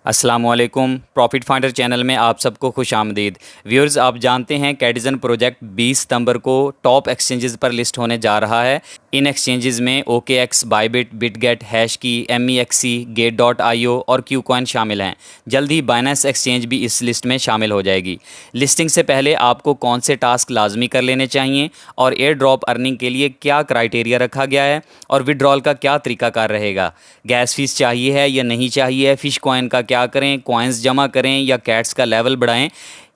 अस्सलामुअलैकुम। Profit finder channel में आप सबको खुश आमदीद। व्यूअर्स, आप जानते हैं कैडिजन प्रोजेक्ट 20 सितंबर को टॉप एक्सचेंजेस पर लिस्ट होने जा रहा है। इन एक्सचेंजेस में OKX, Bybit, Bitget, HashKey, MEXC, Gate.io और क्यूकॉइन शामिल हैं। जल्द ही बाइनेंस एक्सचेंज भी इस लिस्ट में शामिल हो जाएगी। लिस्टिंग से पहले आपको कौन से टास्क लाजमी कर लेने चाहिए और एयर ड्रॉप अर्निंग के लिए क्या क्राइटेरिया रखा गया है और विड्रॉल का क्या तरीकाकार रहेगा, गैस फीस चाहिए है या नहीं चाहिए, फिश कॉइन का क्या करें, कॉइन्स जमा करें या कैट्स का लेवल बढ़ाएं,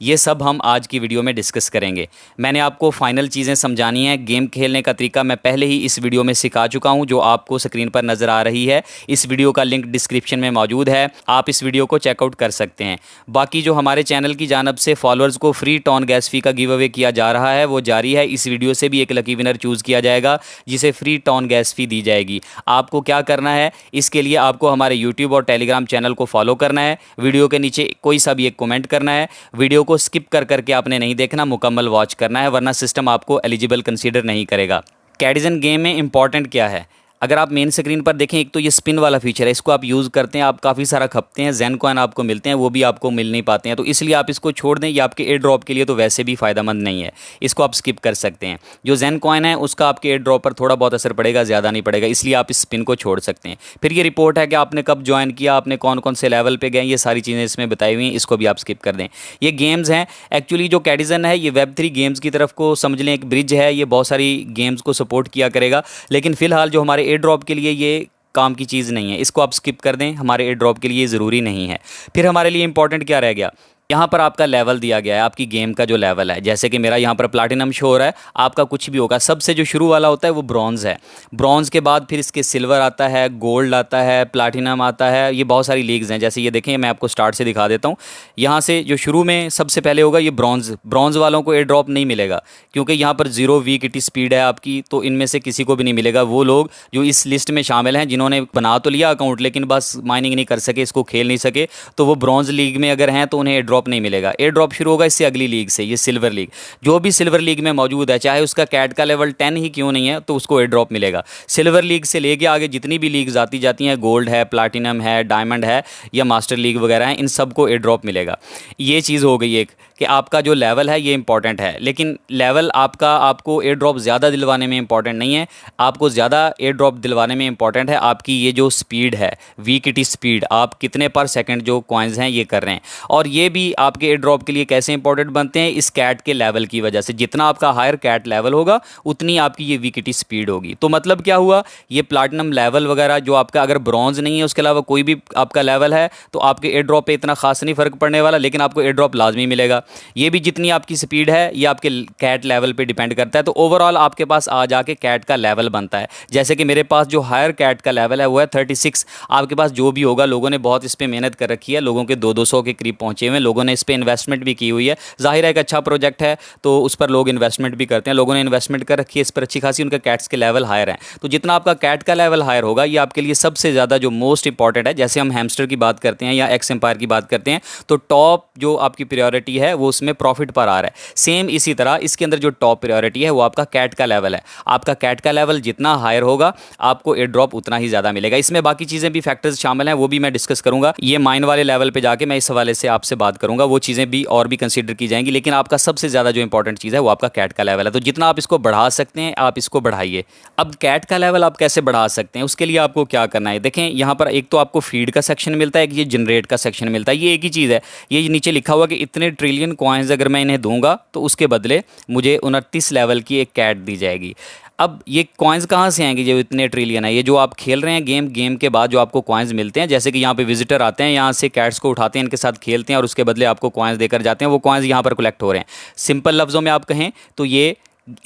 ये सब हम आज की वीडियो में डिस्कस करेंगे। मैंने आपको फाइनल चीज़ें समझानी है। गेम खेलने का तरीका मैं पहले ही इस वीडियो में सिखा चुका हूं, जो आपको स्क्रीन पर नज़र आ रही है। इस वीडियो का लिंक डिस्क्रिप्शन में मौजूद है, आप इस वीडियो को चेकआउट कर सकते हैं। बाकी जो हमारे चैनल की जानब से फॉलोअर्स को फ्री टॉन गैस फी का गिव अवे किया जा रहा है वो जारी है। इस वीडियो से भी एक लकी विनर चूज़ किया जाएगा जिसे फ्री टॉन गैस फी दी जाएगी। आपको क्या करना है, इसके लिए आपको हमारे यूट्यूब और टेलीग्राम चैनल को फॉलो करना है, वीडियो के नीचे कोई सा भी एक कमेंट करना है, वीडियो को स्किप कर करके आपने नहीं देखना, मुकम्मल वॉच करना है, वरना सिस्टम आपको एलिजिबल कंसीडर नहीं करेगा। कैडिजन गेम में इंपॉर्टेंट क्या है, अगर आप मेन स्क्रीन पर देखें, एक तो ये स्पिन वाला फीचर है, इसको आप यूज़ करते हैं, आप काफ़ी सारा खपते हैं, ज़ेन कॉइन आपको मिलते हैं, वो भी आपको मिल नहीं पाते हैं, तो इसलिए आप इसको छोड़ दें। ये आपके एयर ड्रॉप के लिए तो वैसे भी फ़ायदेमंद नहीं है, इसको आप स्किप कर सकते हैं। जो ज़ेन कॉइन है उसका आपके एयर ड्रॉप पर थोड़ा बहुत असर पड़ेगा, ज़्यादा नहीं पड़ेगा, इसलिए आप इस स्पिन को छोड़ सकते हैं। फिर ये रिपोर्ट है कि आपने कब ज्वाइन किया, आपने कौन कौन से लेवल पर गए, ये सारी चीज़ें इसमें बताई हुई हैं, इसको भी आप स्किप कर दें। ये गेम्स हैं, एक्चुअली जो कैडिजन है ये Web3 गेम्स की तरफ को समझ लें, एक ब्रिज है, ये बहुत सारी गेम्स को सपोर्ट किया करेगा, लेकिन फ़िलहाल जो हमारे एयर ड्रॉप के लिए ये काम की चीज़ नहीं है, इसको आप स्किप कर दें, हमारे एयर ड्रॉप के लिए ज़रूरी नहीं है। फिर हमारे लिए इंपॉर्टेंट क्या रह गया, यहाँ पर आपका लेवल दिया गया है, आपकी गेम का जो लेवल है। जैसे कि मेरा यहाँ पर प्लैटिनम शो हो रहा है, आपका कुछ भी होगा, सबसे जो शुरू वाला होता है वो ब्रॉन्ज़ है। ब्रॉन्ज़ के बाद फिर इसके सिल्वर आता है, गोल्ड आता है, प्लैटिनम आता है, ये बहुत सारी लीग्स हैं। जैसे ये देखें, मैं आपको स्टार्ट से दिखा देता हूँ। यहाँ से जो शुरू में सबसे पहले होगा ये ब्रॉन्ज़। ब्रॉन्ज़ वालों को एयर ड्रॉप नहीं मिलेगा क्योंकि यहाँ पर 0 वीक स्पीड है आपकी, तो इनमें से किसी को भी नहीं मिलेगा। वो लोग जो इस लिस्ट में शामिल हैं जिन्होंने बना तो लिया अकाउंट लेकिन बस माइनिंग नहीं कर सके, इसको खेल नहीं सके, तो वो ब्रॉन्ज़ लीग में अगर हैं तो उन्हें एयर ड्रॉप नहीं मिलेगा। एयर ड्रॉप शुरू होगा इससे अगली लीग से, ये सिल्वर लीग। जो भी सिल्वर लीग में मौजूद है, चाहे उसका कैट का लेवल 10 ही क्यों नहीं है, तो उसको एयर ड्रॉप मिलेगा। सिल्वर लीग से लेके आगे जितनी भी लीग्स आती जाती हैं, गोल्ड है, प्लैटिनम है, डायमंड है या मास्टर लीग वगैरह हैं, इन सबको एयर ड्रॉप मिलेगा। ये चीज़ हो गई एक कि आपका जो लेवल है ये इंपॉर्टेंट है, लेकिन लेवल आपका आपको एयर ड्रॉप ज़्यादा दिलवाने में इंपॉर्टेंट नहीं है। आपको ज़्यादा एयर ड्रॉप दिलवाने में इंपॉर्टेंट है आपकी ये जो स्पीड है, वीक स्पीड, आप कितने पर सेकंड जो कॉइन्स हैं ये कर रहे हैं। और ये भी आपके एयर ड्रॉप के लिए कैसे इंपॉर्टेंट बनते हैं, इस कैट के लेवल की वजह से। जितना आपका हायर कैट लेवल होगा उतनी आपकी ये वीक स्पीड होगी। तो मतलब क्या हुआ, ये प्लैटिनम लेवल वगैरह जो आपका अगर ब्रॉन्ज नहीं है, उसके अलावा कोई भी आपका लेवल है, तो आपके एयर ड्रॉप पे इतना खास नहीं फ़र्क पड़ने वाला, लेकिन आपको एयर ड्रॉप लाजमी मिलेगा। ये भी जितनी आपकी स्पीड है ये आपके कैट लेवल पे डिपेंड करता है। तो ओवरऑल आपके पास आ जाके कैट का लेवल बनता है। जैसे कि मेरे पास जो हायर कैट का लेवल है वो है 36। आपके पास जो भी होगा, लोगों ने बहुत इस पर मेहनत कर रखी है, लोगों के 200 के करीब पहुंचे हुए हैं, लोगों ने इस पर इन्वेस्टमेंट भी की हुई है। जाहिर है एक अच्छा प्रोजेक्ट है तो उस पर लोग इन्वेस्टमेंट भी करते हैं, लोगों ने इन्वेस्टमेंट कर रखी है इस पर अच्छी खासी, उनके कैट्स के लेवल हायर हैं। तो जितना आपका कैट का लेवल हायर होगा ये आपके लिए सबसे ज़्यादा जो मोस्ट इंपॉर्टेंट है। जैसे हम हैमस्टर की बात करते हैं या एक्स एम्पायर की बात करते हैं, तो टॉप जो आपकी प्रायोरिटी है वो उसमें प्रॉफिट पर आ रहा है। सेम इसी तरह इसके अंदर जो टॉप प्रायोरिटी है वो आपका कैट का लेवल है। आपका कैट का लेवल जितना हायर होगा आपको एयर ड्रॉप उतना ही ज़्यादा मिलेगा। इसमें बाकी चीज़ें भी फैक्टर्स शामिल हैं, वो भी मैं डिस्कस करूंगा। ये माइन वाले लेवल पे जाके मैं इस हवाले से आपसे बात करूंगा, वो चीज़ें भी और भी कंसीडर की जाएंगी, लेकिन आपका सबसे ज़्यादा जो इंपॉर्टेंट चीज़ है वो आपका कैट का लेवल है। तो जितना आप इसको बढ़ा सकते हैं आप इसको बढ़ाइए। अब कैट का लेवल आप कैसे बढ़ा सकते हैं, उसके लिए आपको क्या करना है, देखें यहाँ पर एक तो आपको फीड का सेक्शन मिलता है, एक ये जनरेट का सेक्शन मिलता है। ये एक ही चीज़ है, ये नीचे लिखा हुआ कि इतने ट्रिलियन कॉइन्स अगर मैं इन्हें दूंगा तो उसके बदले मुझे 29 लेवल की एक कैट दी जाएगी। अब ये कॉइन्स कहाँ से आएंगे जो इतने ट्रिलियन है, ये जो आप खेल रहे हैं गेम के बाद जो आपको कॉइन्स मिलते हैं, जैसे कि यहाँ पे विजिटर आते हैं, यहाँ से कैट्स को उठाते हैं, इनके साथ खेलते हैं और उसके बदले आपको कॉइन्स देकर जाते हैं, वो कॉइन्स यहाँ पर कलेक्ट हो रहे हैं। सिंपल लफ्ज़ों में आप कहें तो ये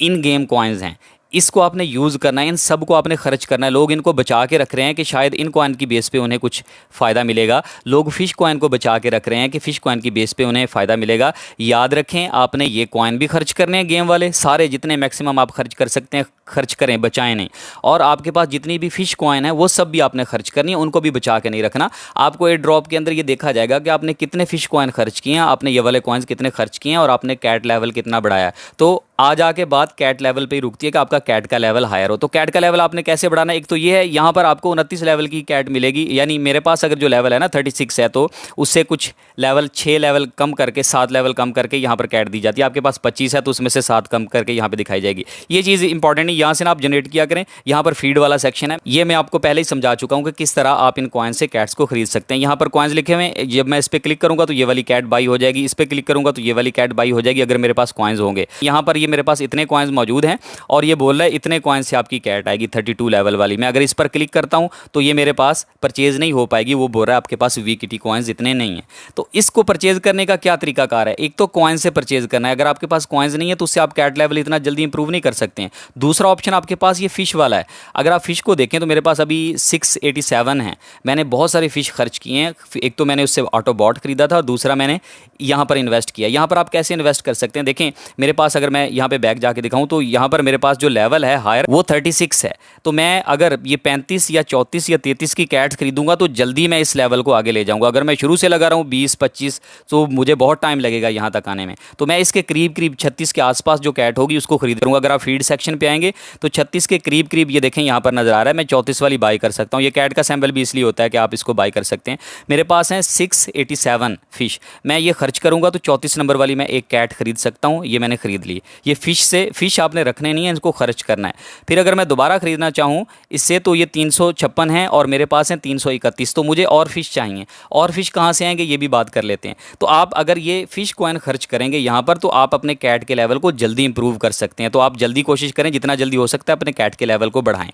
इन गेम कॉइन्स हैं, इसको आपने यूज़ करना है, इन सब को आपने खर्च करना है। लोग इनको बचा के रख रहे हैं कि शायद इन कॉइन की बेस पे उन्हें कुछ फ़ायदा मिलेगा, लोग फ़िश कॉइन को बचा के रख रहे हैं कि फ़िश कॉइन की बेस पे उन्हें फ़ायदा मिलेगा। याद रखें आपने ये कॉइन भी खर्च करने हैं, गेम वाले सारे जितने मैक्सिमम आप खर्च कर सकते हैं खर्च करें, बचाएं नहीं। और आपके पास जितनी भी फिश कॉइन है वो सब भी आपने खर्च करनी है, उनको भी बचा के नहीं रखना। आपको एयर ड्रॉप के अंदर ये देखा जाएगा कि आपने कितने फिश कॉइन खर्च किए हैं, आपने ये वाले कॉइन्स कितने खर्च किए हैं और आपने कैट लेवल कितना बढ़ाया है। तो आ जाके बात कैट लेवल पे ही रुकती है कि आपका कैट का लेवल हायर हो। तो कैट का लेवल आपने कैसे बढ़ाना है, एक तो ये है, यहाँ पर आपको 29 लेवल की कैट मिलेगी, यानी मेरे पास अगर जो लेवल है ना 36 है, तो उससे कुछ लेवल 6 लेवल कम करके 7 लेवल कम करके यहाँ पर कैट दी जाती है। आपके पास 25 है तो उसमें से 7 कम करके यहाँ पे दिखाई जाएगी। ये चीज़ इंपॉर्टेंट है, यहाँ से ना आप जनरेट किया करें। यहाँ पर फीड वाला सेक्शन है, ये मैं आपको पहले ही समझा चुका हूँ कि किस तरह आप इन कॉइन से कैट्स को खरीद सकते हैं। यहाँ पर कॉइन्स लिखे हुए हैं, जब मैं इस पर क्लिक करूँगा तो ये वाली कैट बाई हो जाएगी, इस पर क्लिक करूँगा तो ये वाली कैट बाई हो जाएगी अगर मेरे पास कॉइन्स होंगे। यहाँ पर ये मेरे पास इतने कॉइन्स मौजूद हैं और ये बोल रहा है इतने कॉइन्स से आपकी कैट आएगी 32 लेवल वाली। मैं अगर इस पर क्लिक करता हूँ तो ये मेरे पास परचेज नहीं हो पाएगी, वो बोल रहा है आपके पास वीकिटी कॉइन्स इतने नहीं हैं। तो इसको परचेज करने का क्या तरीकाकार है, एक तो कॉइन से परचेज करना है। अगर आपके पास कॉइन्स नहीं है तो उससे आप कैट लेवल इतना जल्दी इंप्रूव नहीं कर सकते हैं। दूसरा ऑप्शन आपके पास ये फिश वाला है। अगर आप फिश को देखें तो मेरे पास अभी 687 है। मैंने बहुत सारे फिश खर्च किए हैं, एक तो मैंने उससे ऑटोबॉट खरीदा था और दूसरा मैंने यहाँ पर इन्वेस्ट किया। यहाँ पर आप कैसे इन्वेस्ट कर सकते हैं, देखें मेरे पास अगर मैं यहाँ पे बैक जाके दिखाऊं तो यहाँ पर मेरे पास जो लेवल है हायर वो 36 है। तो मैं अगर ये 35 या 34 या 33 की कैट्स खरीदूंगा तो जल्दी मैं इस लेवल को आगे ले जाऊंगा। अगर मैं शुरू से लगा रहा हूँ 20-25 तो मुझे बहुत टाइम लगेगा यहाँ तक आने में। तो मैं इसके करीब करीब 36 के आसपास जो कैट होगी उसको खरीद करूँगा। अगर आप फीड सेक्शन पे आएंगे तो 36 के करीब करीब ये देखें यहाँ पर नजर आ रहा है, मैं 34 वाली बाई कर सकता हूँ। ये कैट का सैंपल भी इसलिए होता है कि आप इसको बाई कर सकते हैं। मेरे पास हैं 687 फिश, मैं ये खर्च करूँगा तो 34 नंबर वाली मैं एक कैट खरीद सकता हूँ। ये मैंने खरीद ली। ये फिश आपने रखने नहीं है, इनको खर्च करना है। फिर अगर मैं दोबारा खरीदना चाहूँ इससे तो ये 356 है और मेरे पास हैं 331, तो मुझे और फिश चाहिए। और फिश कहाँ से आएंगे ये भी बात कर लेते हैं। तो आप अगर ये फिश कॉइन खर्च करेंगे यहाँ पर तो आप अपने कैट के लेवल को जल्दी इंप्रूव कर सकते हैं। तो आप जल्दी कोशिश करें, जितना जल्दी हो सकता है अपने कैट के लेवल को बढ़ाएं।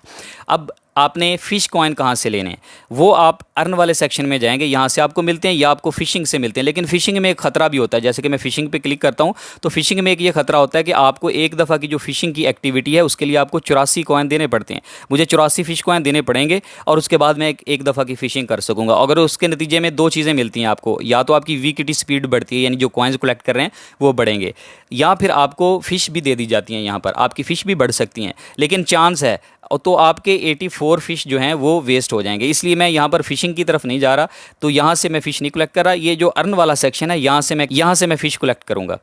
अब आपने फ़िश कॉइन कहाँ से लेने हैं, वो आप अर्न वाले सेक्शन में जाएंगे, यहाँ से आपको मिलते हैं या आपको फ़िशिंग से मिलते हैं। लेकिन फ़िशिंग में एक ख़तरा भी होता है, जैसे कि मैं फ़िशिंग पे क्लिक करता हूँ तो फ़िशिंग में एक ये ख़तरा होता है कि आपको एक दफ़ा की जो फ़िशिंग की एक्टिविटी है उसके लिए आपको 84 कॉइन देने पड़ते हैं। मुझे 84 फ़िश कॉइन देने पड़ेंगे और उसके बाद मैं एक दफ़ा की फ़िशिंग कर सकूँगा। अगर उसके नतीजे में दो चीज़ें मिलती हैं आपको, या तो आपकी वीकिटी स्पीड बढ़ती है यानी जो कॉइन्स कलेक्ट कर रहे हैं वो बढ़ेंगे, या फिर आपको फ़िश भी दे दी जाती हैं। यहाँ पर आपकी फ़िश भी बढ़ सकती हैं, लेकिन चांस है तो आपके 84 फिश जो हैं वो वेस्ट हो जाएंगे। इसलिए मैं यहाँ पर फ़िशिंग की तरफ नहीं जा रहा, तो यहाँ से मैं फ़िश नहीं कलेक्ट कर रहा। ये जो अर्न वाला सेक्शन है यहाँ से मैं फ़िश कलेक्ट करूँगा।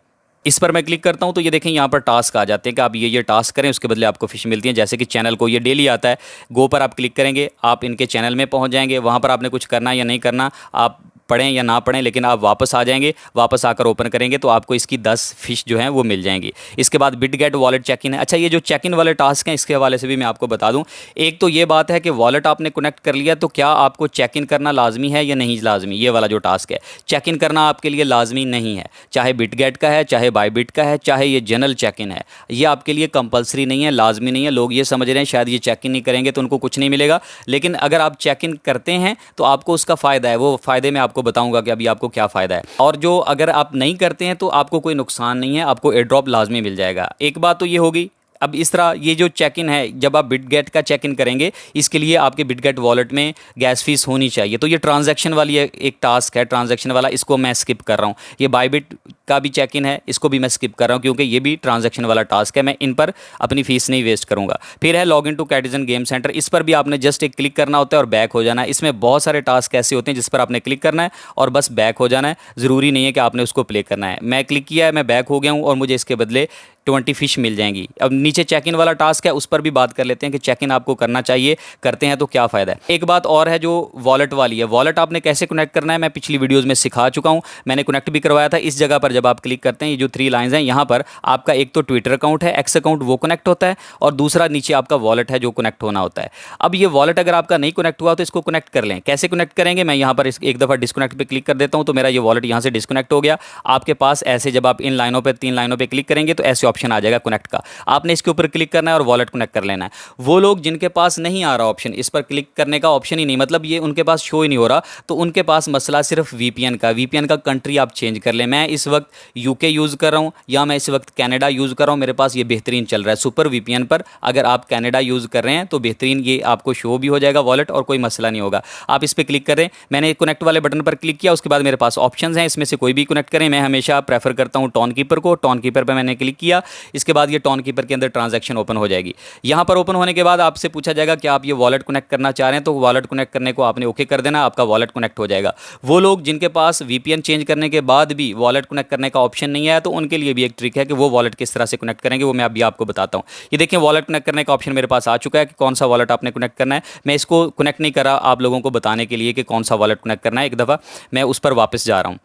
इस पर मैं क्लिक करता हूँ तो ये देखें यहाँ पर टास्क आ जाते हैं कि आप ये टास्क करें, उसके बदले आपको फ़िश मिलती हैं। जैसे कि चैनल को ये डेली आता है, गो पर आप क्लिक करेंगे, आप इनके चैनल में पहुँच जाएंगे। वहाँ पर आपने कुछ करना या नहीं करना, आप पढ़ें या ना पढ़ें, लेकिन आप वापस आ जाएंगे। वापस आकर ओपन करेंगे तो आपको इसकी 10 फिश जो हैं वो मिल जाएंगी। इसके बाद बिटगेट वॉलेट चेक इन है। अच्छा, ये जो चेक इन वाले टास्क हैं इसके हवाले से भी मैं आपको बता दूं। एक तो ये बात है कि वॉलेट आपने कनेक्ट कर लिया तो क्या आपको चेक इन करना लाजमी है या नहीं लाजमी। ये वाला जो टास्क है चेक इन करना आपके लिए लाजमी नहीं है, चाहे बिटगेट का है, चाहे बायबिट का है, चाहे ये जनरल चेक इन है, ये आपके लिए कंपलसरी नहीं है, लाजमी नहीं है। लोग ये समझ रहे हैं शायद ये चेक इन नहीं करेंगे तो उनको कुछ नहीं मिलेगा, लेकिन अगर आप चेक इन करते हैं तो आपको उसका फ़ायदा है। वो फ़ायदे मैं आपको बताऊँगा कि अभी आपको क्या फ़ायदा है। और जो अगर आप नहीं करते हैं तो आपको कोई नुकसान नहीं है, आपको एयर ड्रॉप लाजमी मिल जाएगा। एक बात तो ये होगी। अब इस तरह ये जो चेक इन है, जब आप बिटगेट का चेक इन करेंगे इसके लिए आपके बिटगेट वॉलेट में गैस फीस होनी चाहिए। तो ये ट्रांजैक्शन वाली एक टास्क है, ट्रांजैक्शन वाला, इसको मैं स्किप कर रहा हूँ। ये बायबिट का भी चेक इन है, इसको भी मैं स्किप कर रहा हूँ क्योंकि ये भी ट्रांजैक्शन वाला टास्क है। मैं इन पर अपनी फ़ीस नहीं वेस्ट करूँगा। फिर है लॉग इन टू कैटिजन गेम सेंटर, इस पर भी आपने जस्ट एक क्लिक करना होता है और बैक हो जाना है। इसमें बहुत सारे टास्क ऐसे होते हैं जिस पर आपने क्लिक करना है और बस बैक हो जाना है, ज़रूरी नहीं है कि आपने उसको प्ले करना है। मैं क्लिक किया है, मैं बैक हो गया हूँ और मुझे इसके बदले 20 फिश मिल जाएंगी। अब नीचे चेक इन वाला टास्क है, उस पर भी बात कर लेते हैं कि चेक इन आपको करना चाहिए, करते हैं तो क्या फ़ायदा है। एक बात और है जो वॉलेट वाली है, वॉलेट आपने कैसे कनेक्ट करना है मैं पिछली वीडियोज़ में सिखा चुका हूँ, मैंने कनेक्ट भी करवाया था। इस जगह पर जब आप क्लिक करते हैं, ये जो 3 लाइन्स हैं, यहाँ पर आपका एक तो ट्विटर अकाउंट है, एक्स अकाउंट, वो कनेक्ट होता है और दूसरा नीचे आपका वॉलेट है जो कनेक्ट होना होता है। अब ये वॉलेट अगर आपका नहीं कनेक्ट हुआ तो इसको कनेक्ट कर लें। कैसे कनेक्ट करेंगे, मैं यहाँ पर एक दफ़ा डिस्कनेक्ट पर क्लिक कर देता हूँ तो मेरा ये वॉलेट यहाँ से डिस्कनेक्ट हो गया। आपके पास ऐसे जब आप इन लाइनों पर 3 लाइनों पर क्लिक करेंगे तो ऐसे ऑप्शन आ जाएगा कनेक्ट का, आपने इसके ऊपर क्लिक करना है और वॉलेट कनेक्ट कर लेना है। वो लोग जिनके पास नहीं आ रहा ऑप्शन, इस पर क्लिक करने का ऑप्शन ही नहीं, मतलब ये उनके पास शो ही नहीं हो रहा, तो उनके पास मसला सिर्फ वीपीएन का। वीपीएन का कंट्री आप चेंज कर लें। मैं इस वक्त वक्त यूके यूज़ कर रहा हूँ या मैं इस वक्त कनाडा यूज़ कर रहा हूँ, मेरे पास ये बेहतरीन चल रहा है। सुपर वीपीएन पर अगर आप कनाडा यूज़ कर रहे हैं तो बेहतरीन ये आपको शो भी हो जाएगा वॉलेट और कोई मसला नहीं होगा। आप इस पर क्लिक करें, मैंने कनेक्ट वाले बटन पर क्लिक किया, उसके बाद मेरे पास ऑप्शंस हैं, इसमें से कोई भी कनेक्ट करें। मैं हमेशा प्रेफर करता हूँ टॉन कीपर को। टॉन कीपर पर मैंने क्लिक किया, इसके बाद ये टॉन कीपर के अंदर ट्रांजैक्शन ओपन हो जाएगी। यहाँ पर ओपन होने के बाद आपसे पूछा जाएगा कि आप ये वॉलेट कनेक्ट करना चाह रहे हैं, तो वॉलेट कनेक्ट करने को आपने ओके कर देना, आपका वॉलेट कनेक्ट हो जाएगा। वो लोग जिनके पास वीपीएन चेंज करने के बाद भी वॉलेट कनेक्ट करने का ऑप्शन नहीं आया, तो उनके लिए भी एक ट्रिक है कि वो वॉलेट किस तरह से कनेक्ट करेंगे, वो मैं अभी आपको बताता हूँ। ये देखिए वॉलेट कनेक्ट करने का ऑप्शन मेरे पास आ चुका है कि कौन सा वॉलेट आपने कनेक्ट करना है। मैं इसको कनेक्ट नहीं करा आप लोगों को बताने के लिए कि कौन सा वॉलेट कनेक्ट करना है। एक दफ़ा मैं उस पर वापस जा रहा हूँ,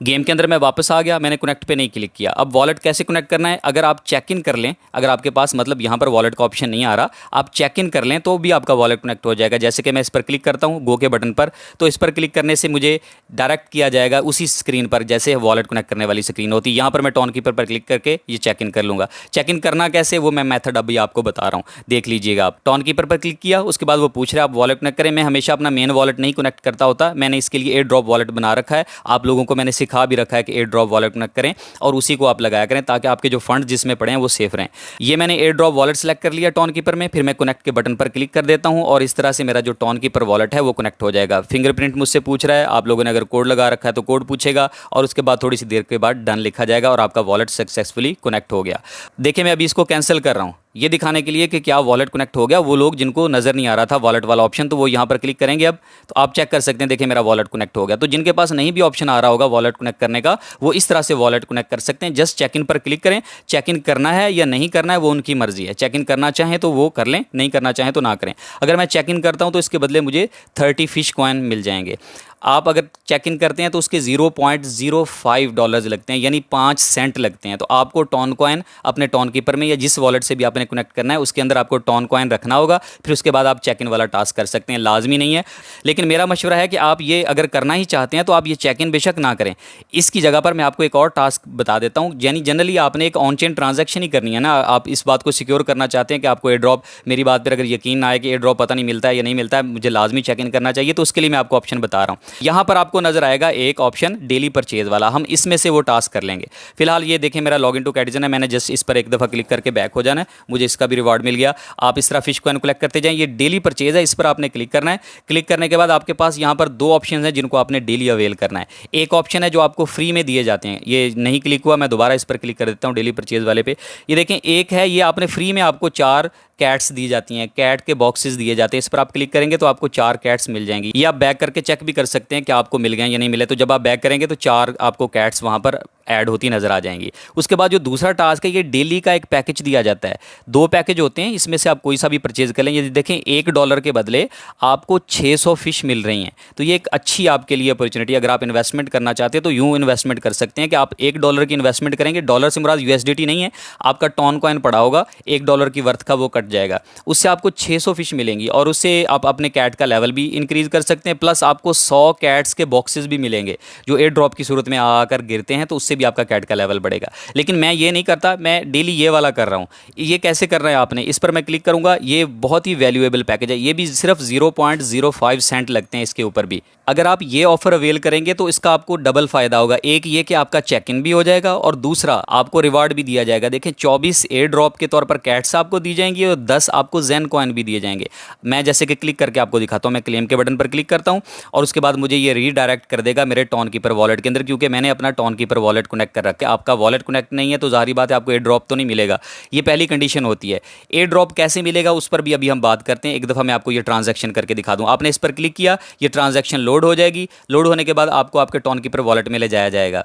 गेम के अंदर मैं वापस आ गया, मैंने कनेक्ट पे नहीं क्लिक किया। अब वॉलेट कैसे कनेक्ट करना है, अगर आप चेक इन कर लें, अगर आपके पास मतलब यहाँ पर वॉलेट का ऑप्शन नहीं आ रहा, आप चेक इन कर लें तो भी आपका वॉलेट कनेक्ट हो जाएगा। जैसे कि मैं इस पर क्लिक करता हूँ गो के बटन पर, तो इस पर क्लिक करने से मुझे डायरेक्ट किया जाएगा उसी स्क्रीन पर जैसे वॉलेट कनेक्ट करने वाली स्क्रीन होती है। यहाँ पर मैं टॉन कीपर पर क्लिक करके ये चेक इन कर लूँगा। चेक इन करना कैसे वो मैं मेथड अभी आपको बता रहा हूँ, देख लीजिएगा। आप टॉन कीपर पर क्लिक किया, उसके बाद वो पूछ रहा है आप वॉलेट कनेक्ट करें। मैं हमेशा अपना मेन वॉलेट नहीं कनेक्ट करता होता, मैंने इसके लिए एयर ड्रॉप वॉलेट बना रखा है। आप लोगों को मैंने सिखा भी रखा है कि एयर ड्रॉप वॉलेट कनेक्ट करें और उसी को आप लगाया करें ताकि आपके जो फंड जिसमें पड़े हैं वो सेफ रहें। ये मैंने एयर ड्रॉप वॉलेट सेलेक्ट कर लिया टॉन कीपर में, फिर मैं कनेक्ट के बटन पर क्लिक कर देता हूं और इस तरह से मेरा जो टॉन कीपर वॉलेट है वो कनेक्ट हो जाएगा। फिंगरप्रिंट मुझसे पूछ रहा है, आप लोगों ने अगर कोड लगा रखा है तो कोड पूछेगा और उसके बाद थोड़ी सी देर के बाद डन लिखा जाएगा और आपका वॉलेट सक्सेसफुली कनेक्ट हो गया। देखिए मैं अभी इसको कैंसिल कर रहा हूँ ये दिखाने के लिए कि क्या वॉलेट कनेक्ट हो गया। वो लोग जिनको नज़र नहीं आ रहा था वॉलेट वाला ऑप्शन, तो वो यहाँ पर क्लिक करेंगे अब, तो आप चेक कर सकते हैं, देखिए मेरा वॉलेट कनेक्ट हो गया। तो जिनके पास नहीं भी ऑप्शन आ रहा होगा वॉलेट कनेक्ट करने का, वो इस तरह से वॉलेट कनेक्ट कर सकते हैं। जस्ट चेक इन पर क्लिक करें, चेक इन करना है या नहीं करना है वो उनकी मर्जी है। चेक इन करना चाहें तो वो कर लें, नहीं करना चाहें तो ना करें। अगर मैं चेक इन करता हूँ तो इसके बदले मुझे 30 फिश कॉइन मिल जाएंगे। आप अगर चेक इन करते हैं तो उसके $0.05 लगते हैं, यानी 5 सेंट लगते हैं। तो आपको टॉन कॉइन अपने टॉन कीपर में या जिस वॉलेट से भी आपने कनेक्ट करना है उसके अंदर आपको टॉन कॉइन रखना होगा, फिर उसके बाद आप चेक इन वाला टास्क कर सकते हैं। लाजमी नहीं है, लेकिन मेरा मशवरा है कि आप ये अगर करना ही चाहते हैं तो आप ये चेक इन बेशक ना करें। इसकी जगह पर मैं आपको एक और टास्क बता देता हूँ, यानी जनरली आपने एक ऑन चेन ट्रांजैक्शन ही करनी है ना। आप इस बात को सिक्योर करना चाहते हैं कि आपको एयर ड्रॉप, मेरी बात पर अगर यकीन ना आए कि एयर ड्रॉप पता नहीं मिलता है या नहीं मिलता है, मुझे लाजमी चेक इन करना चाहिए, तो उसके लिए मैं आपको ऑप्शन बता रहा हूँ। यहाँ पर आपको नजर आएगा एक ऑप्शन डेली परचेज वाला, हम इसमें से वो टास्क कर लेंगे। फिलहाल ये देखें मेरा लॉगिन टू कैटिजन है, मैंने जस्ट इस पर एक दफ़ा क्लिक करके बैक हो जाना है, मुझे इसका भी रिवार्ड मिल गया। आप इस तरह फिश कॉइन कलेक्ट करते जाएं। ये डेली परचेज है, इस पर आपने क्लिक करना है। क्लिक करने के बाद आपके पास यहाँ पर 2 ऑप्शन हैं जिनको आपने डेली अवेल करना है। एक ऑप्शन है जो आपको फ्री में दिए जाते हैं, ये नहीं क्लिक हुआ, मैं दोबारा इस पर क्लिक कर देता हूँ डेली परचेज वाले पे। ये देखें एक है, ये आपने फ्री में आपको 4 कैट्स दी जाती हैं, कैट के बॉक्सेस दिए जाते हैं। इस पर आप क्लिक करेंगे तो आपको 4 कैट्स मिल जाएंगी। ये आप बैक करके चेक भी कर सकते हैं कि आपको मिल गए या नहीं मिले। तो जब आप बैक करेंगे तो 4 आपको कैट्स वहाँ पर ऐड होती नज़र आ जाएंगी। उसके बाद जो दूसरा टास्क है, ये डेली का एक पैकेज दिया जाता है। 2 पैकेज होते हैं, इसमें से आप कोई सा भी परचेज कर लें। ये देखें $1 के बदले आपको 600 फिश मिल रही हैं। तो ये एक अच्छी आपके लिए अपॉर्चुनिटी, अगर आप इन्वेस्टमेंट करना चाहते हैं तो यूँ इन्वेस्टमेंट कर सकते हैं कि आप $1 की इन्वेस्टमेंट करेंगे। डॉलर से मुराद USDT नहीं है, आपका टॉन कॉइन पड़ा होगा, $1 की वर्थ का वो कट जाएगा, उससे आपको 600 फिश मिलेंगी और उससे आप अपने कैट का लेवल भी इंक्रीज़ कर सकते हैं। प्लस आपको 100 कैट्स के बॉक्सेस भी मिलेंगे जो एयर ड्रॉप की सूरत में आकर गिरते हैं, तो उससे भी आपका कैट का लेवल बढ़ेगा। लेकिन मैं ये नहीं करता, मैं डेली ये वाला कर रहा हूँ। ये कैसे करना है आपने, इस पर मैं क्लिक करूँगा, ये बहुत ही वैल्यूएबल पैकेज है, ये भी सिर्फ 0.05 सेंट लगते हैं इसके ऊपर भी। अगर आप ये ऑफर अवेल करेंगे तो इसका आपको डबल फ़ायदा होगा। एक ये कि आपका चेक इन भी हो जाएगा और दूसरा आपको रिवार्ड भी दिया जाएगा। देखें 24 एयर ड्रॉप के तौर पर कैट्स आपको दी जाएंगी और 10 आपको ज़ेन कॉइन भी दिए जाएंगे। मैं जैसे कि क्लिक करके आपको दिखाता हूँ, मैं क्लेम के बटन पर क्लिक करता हूँ और उसके बाद मुझे ये रीडायरेक्ट कर देगा मेरे टॉन कीपर वॉलेट के अंदर, क्योंकि मैंने अपना टॉन कीपर वॉलेट कनेक्ट कर रखा है। आपका वॉलेट कनेक्ट नहीं है तो जाहिर बात है आपको एयर ड्रॉप तो नहीं मिलेगा, ये पहली कंडीशन होती है। एयर ड्रॉप कैसे मिलेगा उस पर भी अभी हम बात करते हैं। एक दफ़ा मैं आपको ये ट्रांजैक्शन करके दिखा दूँ। आपने इस पर क्लिक किया, ये ट्रांजैक्शन लोड हो जाएगी, लोड होने के बाद आपको आपके टॉन कीपर वॉलेट में ले जाया जाएगा।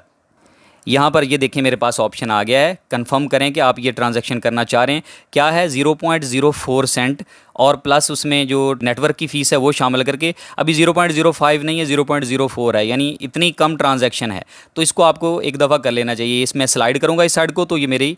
यहाँ पर ये देखिए मेरे पास ऑप्शन आ गया है, कंफर्म करें कि आप ये ट्रांजैक्शन करना चाह रहे हैं। क्या है 0.04 सेंट और प्लस उसमें जो नेटवर्क की फ़ीस है वो शामिल करके अभी 0.05 नहीं है, 0.04 है, यानी इतनी कम ट्रांजैक्शन है। तो इसको आपको एक दफ़ा कर लेना चाहिए। इसमें स्लाइड करूँगा इस साइड को तो ये मेरी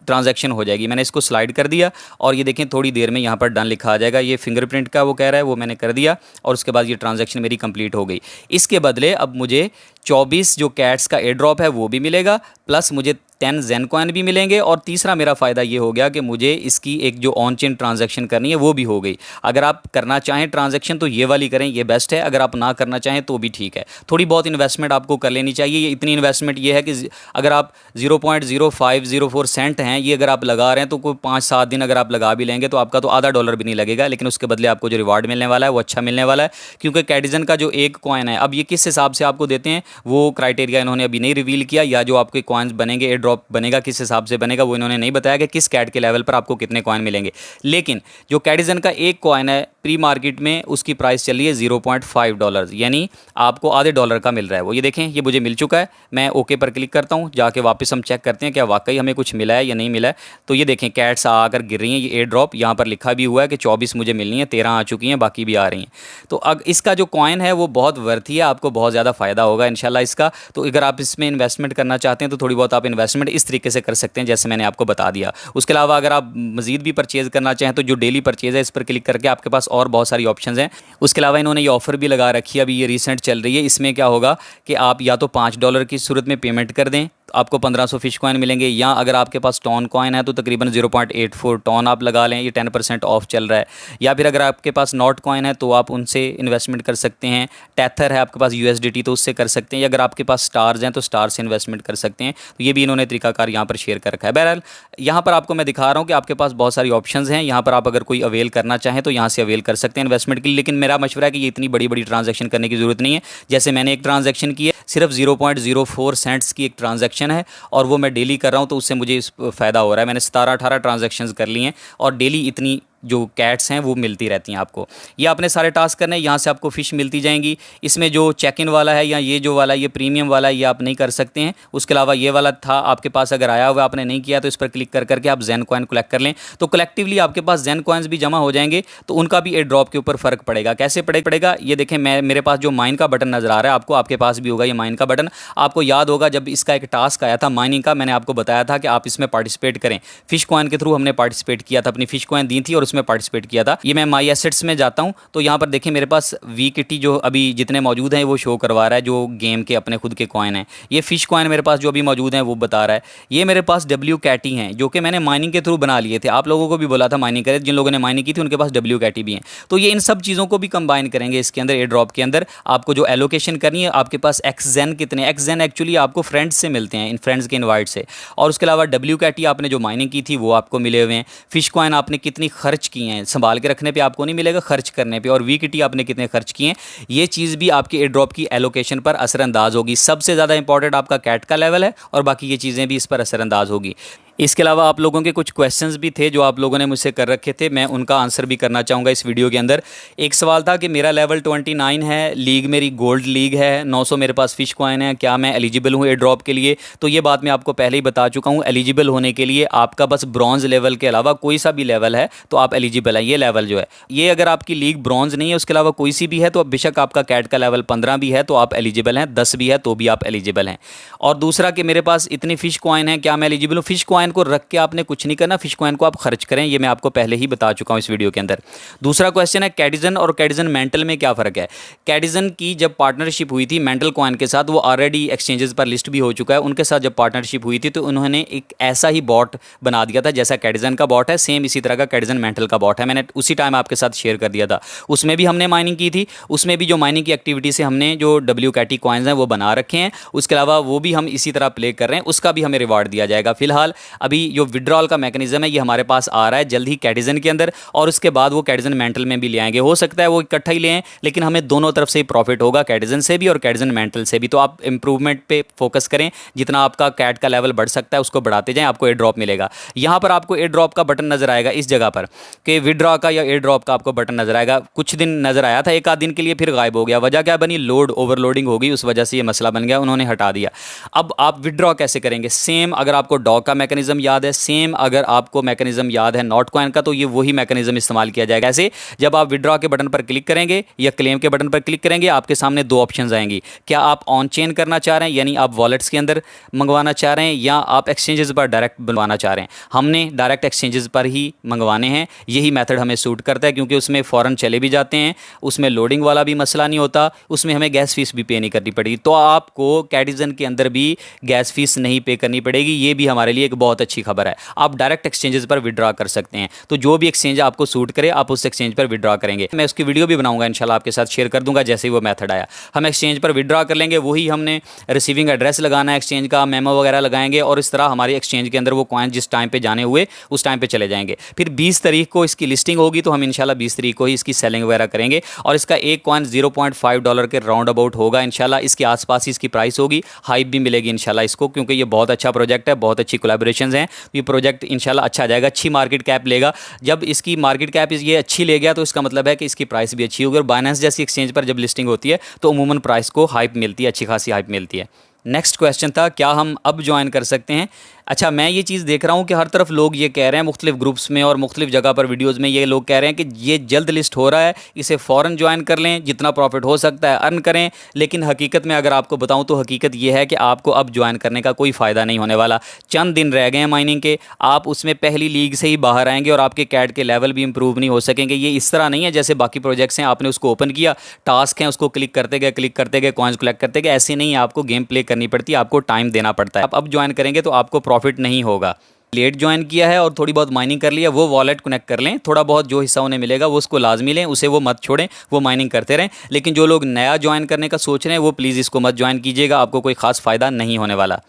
ट्रांजैक्शन हो जाएगी। मैंने इसको स्लाइड कर दिया और ये देखें थोड़ी देर में यहाँ पर डन लिखा आ जाएगा। ये फिंगरप्रिंट का वो कह रहा है, वो मैंने कर दिया और उसके बाद ये ट्रांजैक्शन मेरी कंप्लीट हो गई। इसके बदले अब मुझे 24 जो कैट्स का एयर ड्रॉप है वो भी मिलेगा, प्लस मुझे 10 जेन कॉइन भी मिलेंगे, और तीसरा मेरा फ़ायदा ये हो गया कि मुझे इसकी एक जो ऑन चेन ट्रांजैक्शन करनी है वो भी हो गई। अगर आप करना चाहें ट्रांजैक्शन तो ये वाली करें, ये बेस्ट है। अगर आप ना करना चाहें तो भी ठीक है, थोड़ी बहुत इन्वेस्टमेंट आपको कर लेनी चाहिए। ये इतनी इन्वेस्टमेंट ये है कि अगर आप 0.0504 सेंट हैं ये अगर आप लगा रहे हैं तो कोई 5-7 दिन अगर आप लगा भी लेंगे तो आपका तो आधा डॉलर भी नहीं लगेगा, लेकिन उसके बदले आपको जो रिवार्ड मिलने वाला है वो अच्छा मिलने वाला है। क्योंकि कैटिजन का जो एक कॉइन है, अब ये किस हिसाब से आपको देते हैं वो क्राइटेरिया इन्होंने अभी नहीं रिवील किया, या जो आपके कॉइन्स बनेंगे, एयर ड्रॉप बनेगा किस हिसाब से बनेगा वो इन्होंने नहीं बताया कि किस कैट के लेवल पर आपको कितने कॉइन मिलेंगे। लेकिन जो कैटिजन का एक कॉइन है प्री मार्केट में उसकी प्राइस चल रही है $0.5, यानी आपको आधे डॉलर का मिल रहा है वो। ये देखें ये मुझे मिल चुका है। मैं ओके पर क्लिक करता हूँ, जाके वापस हम चेक करते हैं क्या वाकई हमें कुछ मिला है या नहीं मिला है। तो ये देखें कैट्स आकर गिर रही हैं, ये एयर ड्रॉप यहाँ पर लिखा भी हुआ है कि 24 मुझे मिलनी है, 13 आ चुकी हैं, बाकी भी आ रही हैं। तो अब इसका जो कॉइन है वो बहुत वर्थी है, आपको बहुत ज़्यादा फ़ायदा होगा इंशाल्लाह इसका। तो अगर आप इसमें इन्वेस्टमेंट करना चाहते हैं तो थोड़ी बहुत आप इन्वेस्टमेंट इस तरीके से कर सकते हैं जैसे मैंने आपको बता दिया। उसके अलावा अगर आप मज़ीद भी परचेज़ करना चाहें तो जो डेली परचेज़ है इस पर क्लिक करके आपके पास और बहुत सारी ऑप्शंस हैं। उसके अलावा इन्होंने ये ऑफ़र भी लगा रखी है, अभी ये रिसेंट चल रही है। इसमें क्या होगा कि आप या तो $5 की सूरत में पेमेंट कर दें तो आपको 1500 फिश कॉइन मिलेंगे, या अगर आपके पास टॉन कॉइन है तो तकरीबन 0.84 टॉन आप लगा लें, ये 10% ऑफ चल रहा है। या फिर अगर आपके पास नॉट कॉइन है तो आप उनसे इन्वेस्टमेंट कर सकते हैं। टेथर है आपके पास USDT तो उससे कर सकते हैं, या अगर आपके पास स्टार्स हैं तो स्टार से इन्वेस्टमेंट कर सकते हैं। तो ये भी इन्होंने तरीकाकार यहाँ पर शेयर कर रखा है। बहरहाल यहाँ पर आपको मैं दिखा रहा हूँ कि आपके पास बहुत सारी ऑप्शंस हैं, यहाँ पर आप अगर कोई अवेल करना चाहें तो यहाँ से अवेल कर सकते हैं इन्वेस्टमेंट के लिए। लेकिन मेरा मशवरा है कि ये इतनी बड़ी बड़ी ट्रांजैक्शन करने की ज़रूरत नहीं है। जैसे मैंने एक ट्रांजैक्शन की है, सिर्फ 0.04 सेंट्स की एक ट्रांजैक्शन है और वो मैं डेली कर रहा हूँ, तो उससे मुझे फ़ायदा हो रहा है। मैंने 17-18 ट्रांजैक्शंस कर लिए हैं और डेली इतनी जो कैट्स हैं वो मिलती रहती हैं आपको। ये आपने सारे टास्क करने हैं, यहाँ से आपको फ़िश मिलती जाएंगी। इसमें जो चेक इन वाला है या ये जो वाला ये प्रीमियम वाला है ये आप नहीं कर सकते हैं। उसके अलावा ये वाला था आपके पास, अगर आया हुआ आपने नहीं किया तो इस पर क्लिक कर करके आप जेन कॉइन कलेक्ट कर लें, तो कलेक्टिवली आपके पास जेन कॉइन्स भी जमा हो जाएंगे, तो उनका भी एयर ड्रॉप के ऊपर फ़र्क पड़ेगा। कैसे पड़ेगा ये देखें, मेरे पास जो माइन का बटन नज़र आ रहा है आपको, आपके पास भी होगा ये माइन का बटन। आपको याद होगा जब इसका एक टास्क आया था माइनिंग का, मैंने आपको बताया था कि आप इसमें पार्टिसिपेट करें। फ़िश कॉइन के थ्रू हमने पार्टिसिपेट किया था, अपनी फ़िश कॉइन दी थी और उसमें पार्टिसिपेट किया था। ये मैं माई एसेट्स में जाता हूं तो यहाँ पर देखें मेरे पास वी किटी जो अभी जितने मौजूद हैं वो शो करवा रहा है, जो गेम के अपने खुद के कॉइन हैं। ये फ़िश कॉइन मेरे पास जो अभी मौजूद हैं वो बता रहा है। ये मेरे पास डब्ल्यू कैटी हैं जो कि मैंने माइनिंग के थ्रू बना लिए थे। आप लोगों को भी बोला था माइनिंग करें, जिन लोगों ने माइनिंग की थी उनके पास डब्ल्यू कैटी भी हैं। तो ये इन सब चीज़ों को भी कंबाइन करेंगे इसके अंदर, एयर ड्रॉप के अंदर आपको जो एलोकेशन करनी है। आपके पास एक्सजेन कितने, एक्सजेन एक्चुअली आपको फ्रेंड्स से मिलते हैं, इन फ्रेंड्स के इन्वाइट से। और उसके अलावा डब्ल्यू कैटी आपने जो माइनिंग की थी वो आपको मिले हुए हैं। फ़िश कॉइन आपने कितनी खर्च की हैं, संभाल के रखने पर आपको नहीं मिलेगा, खर्च करने पे। और वी किटी आपने कितने खर्च किए हैं, ये चीज़ भी आपके एयर ड्रॉप की एलोकेशन पर असरअंदाज होगी। सबसे ज़्यादा इंपॉर्टेंट आपका कैट का लेवल है और बाकी ये चीज़ें भी इस पर असरअंदाज होगी। इसके अलावा आप लोगों के कुछ क्वेश्चंस भी थे जो आप लोगों ने मुझसे कर रखे थे, मैं उनका आंसर भी करना चाहूँगा इस वीडियो के अंदर। एक सवाल था कि मेरा लेवल 29 है, लीग मेरी गोल्ड लीग है, 900 मेरे पास फ़िश कॉइन है, क्या मैं एलिजिबल हूँ एयर ड्रॉप के लिए? तो ये बात मैं आपको पहले ही बता चुका हूँ। एलिजिबल होने के लिए आपका बस ब्रॉन्ज़ लेवल के अलावा कोई सा भी लेवल है तो आप एलिजिबल हैं। ये लेवल जो है ये, अगर आपकी लीग ब्रॉन्ज़ नहीं है उसके अलावा कोई सी भी है तो बेशक आपका कैट का लेवल 15 भी है तो आप एलिजिबल हैं, 10 भी है तो भी आप एलिजिबल हैं। और दूसरा कि मेरे पास इतनी फ़िश कॉइन है, क्या मैं एलिजिबल हूँ? फ़िश कॉइन को रख के आपने कुछ नहीं करना, फ़िश कॉइन को आप खर्च करें, ये मैं आपको पहले ही बता चुका हूं इस वीडियो के अंदर। दूसरा क्वेश्चन है कैटिजन और कैटिजन मेंटल में क्या फ़र्क है? कैटिजन की जब पार्टनरशिप हुई थी मेंटल कॉइन के साथ, वो ऑलरेडी एक्सचेंजेस पर लिस्ट भी हो चुका है। उनके साथ जब पार्टनरशिप हुई थी तो उन्होंने एक ऐसा ही बॉट बना दिया था जैसा कैटिजन का बॉट है, सेम इसी तरह का कैटिजन मेंटल का बॉट है। मैंने उसी टाइम आपके साथ शेयर कर दिया था। उसमें भी हमने माइनिंग की थी, उसमें भी जो माइनिंग की एक्टिविटी से हमने जो डब्ल्यू कैटी कॉइन्स हैं वो बना रखे हैं। उसके अलावा वो भी हम इसी तरह प्ले कर रहे हैं, उसका भी हमें रिवार्ड दिया जाएगा। फिलहाल अभी जो विड्रॉल का मैकेनिज्म है ये हमारे पास आ रहा है जल्द ही कैटिजन के अंदर, और उसके बाद वो कैटिजन मेंटल में भी ले आएंगे। हो सकता है वो इकट्ठा ही ले आएं, लेकिन हमें दोनों तरफ से ही प्रॉफिट होगा, कैटिजन से भी और कैटिजन मेंटल से भी। तो आप इंप्रूवमेंट पे फोकस करें, जितना आपका कैट का लेवल बढ़ सकता है उसको बढ़ाते जाएं, आपको एयर ड्रॉप मिलेगा। यहाँ पर आपको एयर ड्रॉप का बटन नजर आएगा इस जगह पर कि विड्रॉ का या एयर ड्रॉप का आपको बटन नजर आएगा। कुछ दिन नजर आया था, एक आध दिन के लिए, फिर गायब हो गया। वजह क्या बनी? लोड ओवरलोडिंग हो गई, उस वजह से ये मसला बन गया, उन्होंने हटा दिया। अब आप विड्रॉ कैसे करेंगे? सेम अगर आपको डॉग का मैकेनिज्म मैकेनिज्म याद है, सेम अगर आपको मैकेनिज्म याद है नॉट कॉइन का, तो ये वही मैकेनिज्म इस्तेमाल किया जाएगा। ऐसे जब आप विड्रॉ के बटन पर क्लिक करेंगे या क्लेम के बटन पर क्लिक करेंगे, आपके सामने दो ऑप्शंस आएंगी। क्या आप ऑन चेन करना चाह रहे हैं, यानी आप वॉलेट्स के अंदर मंगवाना चाह रहे हैं, या आप एक्सचेंजेस पर डायरेक्ट बनवाना चाह रहे हैं। हमने डायरेक्ट एक्सचेंजेस पर ही मंगवाने हैं, यही मेथड हमें सूट करता है, क्योंकि उसमें फ़ौरन चले भी जाते हैं, उसमें लोडिंग वाला भी मसला नहीं होता, उसमें हमें गैस फीस भी पे नहीं करनी पड़ेगी। तो आपको कैटिजन के अंदर भी गैस फीस नहीं पे करनी पड़ेगी, ये भी हमारे लिए एक बहुत अच्छी खबर है। आप डायरेक्ट एक्सचेंजेस पर विड्रॉ कर सकते हैं। तो जो भी एक्सचेंज आपको सूट करे, आप उस एक्सचेंज पर विड्रॉ करेंगे। मैं उसकी वीडियो भी बनाऊंगा इंशाल्लाह, आपके साथ शेयर कर दूंगा जैसे ही वो मेथड आया। हम एक्सचेंज पर विड्रॉ कर लेंगे, वही हमने रिसीविंग एड्रेस लगाना है एक्सचेंज का, मेमो वगैरह लगाएंगे, और इस तरह हमारी एक्सचेंज के अंदर वो कॉइन जिस टाइम पे जाने हुए उस टाइम पे चले जाएंगे। फिर 20 तारीख को इसकी लिस्टिंग होगी, तो हम इंशाल्लाह 20 तारीख को ही इसकी सेलिंग वगैरह करेंगे, और इसका एक कॉइन $0.5 के राउंड अबाउट होगा इंशाल्लाह। इसके आसपास ही इसकी प्राइस होगी, हाइप भी मिलेगी इंशाल्लाह इसको, क्योंकि ये बहुत अच्छा प्रोजेक्ट है, बहुत अच्छी कोलैबोरेशंस हैं। ये प्रोजेक्ट इंशाल्लाह अच्छा आ जाएगा, अच्छी मार्केट कैप लेगा। जब इसकी मार्केट कैप ये अच्छी ले गया, तो इसका मतलब है कि इसकी प्राइस भी अच्छी होगी, और बाइनेंस जैसी एक्सचेंज पर जब लिस्टिंग होती है तो अमूमन प्राइस को हाइप मिलती है, अच्छी खासी हाइप मिलती है। नेक्स्ट क्वेश्चन था, क्या हम अब ज्वाइन कर सकते हैं। अच्छा, मैं ये चीज़ देख रहा हूँ कि हर तरफ लोग ये कह रहे हैं, मुख्तलिफ ग्रुप्स में और मुख्तलिफ जगह पर वीडियोज़ में ये लोग कह रहे हैं कि ये जल्द लिस्ट हो रहा है, इसे फ़ौरन ज्वाइन कर लें, जितना प्रॉफिट हो सकता है अर्न करें। लेकिन हकीकत में अगर आपको बताऊँ तो हकीकत ये है कि आपको अब ज्वाइन करने का कोई फ़ायदा नहीं होने वाला। चंद दिन रह गए हैं माइनिंग के, आप उसमें पहली लीग से ही बाहर आएंगे, और आपके कैट के लेवल भी इंप्रूव नहीं हो सकेंगे। ये इस तरह नहीं है जैसे बाकी प्रोजेक्ट्स हैं, आपने उसको ओपन किया, टास्क हैं, उसको क्लिक करते गए, कॉइन्स कलेक्ट करते गए। ऐसे नहीं है, आपको गेम प्ले करनी पड़ती है, आपको टाइम देना पड़ता है। आप अब ज्वाइन करेंगे तो आपको प्रॉफिट नहीं होगा। लेट ज्वाइन किया है और थोड़ी बहुत माइनिंग कर लिया, वो वॉलेट कनेक्ट कर लें, थोड़ा बहुत जो हिस्सा उन्हें मिलेगा वो उसको लाजमी लें, उसे वो मत छोड़ें, वो माइनिंग करते रहें। लेकिन जो लोग नया ज्वाइन करने का सोच रहे हैं वो प्लीज़ इसको मत ज्वाइन कीजिएगा, आपको कोई ख़ास फ़ायदा नहीं होने वाला।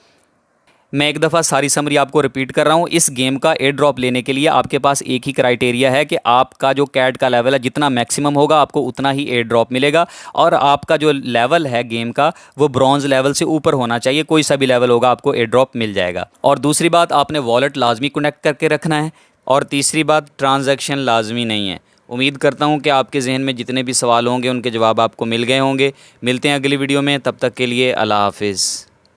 मैं एक दफ़ा सारी समरी आपको रिपीट कर रहा हूँ। इस गेम का एयर ड्रॉप लेने के लिए आपके पास एक ही क्राइटेरिया है कि आपका जो कैट का लेवल है जितना मैक्सिमम होगा आपको उतना ही एयर ड्रॉप मिलेगा, और आपका जो लेवल है गेम का वो ब्रॉन्ज लेवल से ऊपर होना चाहिए। कोई सा भी लेवल होगा आपको एयर ड्रॉप मिल जाएगा। और दूसरी बात, आपने वॉलेट लाजमी कनेक्ट करके रखना है। और तीसरी बात, ट्रांजैक्शन लाजमी नहीं है। उम्मीद करता हूँ कि आपके जहन में जितने भी सवाल होंगे उनके जवाब आपको मिल गए होंगे। मिलते हैं अगली वीडियो में, तब तक के लिए अल्लाह हाफिज़।